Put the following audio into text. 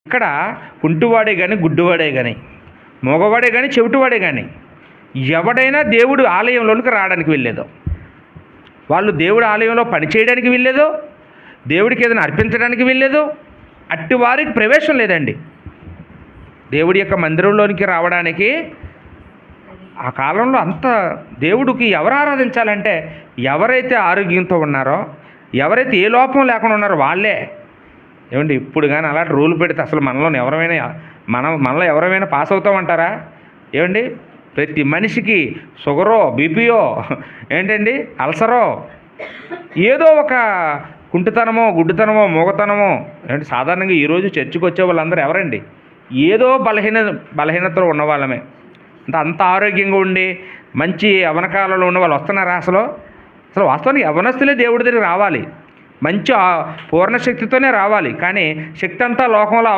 ఇక్కడ కుంటివాడే కానీ, గుడ్డివాడే కానీ, మగవాడే కానీ, చెవిటివాడే కానీ ఎవడైనా దేవుడు ఆలయంలోనికి రావడానికి వెళ్ళేదో, వాళ్ళు దేవుడి ఆలయంలో పని చేయడానికి వెళ్ళేదో, దేవుడికి ఏదైనా అర్పించడానికి వెళ్ళేదో, అట్టి వారికి ప్రవేశం లేదండి. దేవుడి యొక్క మందిరంలోనికి రావడానికి ఆ కాలంలో అంత దేవుడికి ఎవరు ఆరాధించాలంటే ఎవరైతే ఆరోగ్యంతో ఉన్నారో, ఎవరైతే ఏ లోపం లేకుండా ఉన్నారో వాళ్ళే. ఏమండి, ఇప్పుడు కానీ అలాంటి రూల్ పెడితే అసలు మనలో ఎవరైనా పాస్ అవుతామంటారా? ఏమండి, ప్రతి మనిషికి షుగరో, బీపీయో, ఏంటండి అల్సరో, ఏదో ఒక కుంటితనమో, గుడ్డితనమో, మూగతనమో. ఏంటి, సాధారణంగా ఈరోజు చర్చికి వచ్చే వాళ్ళందరూ ఎవరండి? ఏదో బలహీనతలో ఉన్నవాళ్ళమే. అంత ఆరోగ్యంగా ఉండి మంచి యవనకాలంలో ఉన్న వాళ్ళు వస్తున్నారా? అసలు వాస్తవానికి యవనస్తులే దేవుడి దగ్గరికి రావాలి, మంచి పూర్ణ శక్తితోనే రావాలి. కానీ శక్తి అంతా లోకంలో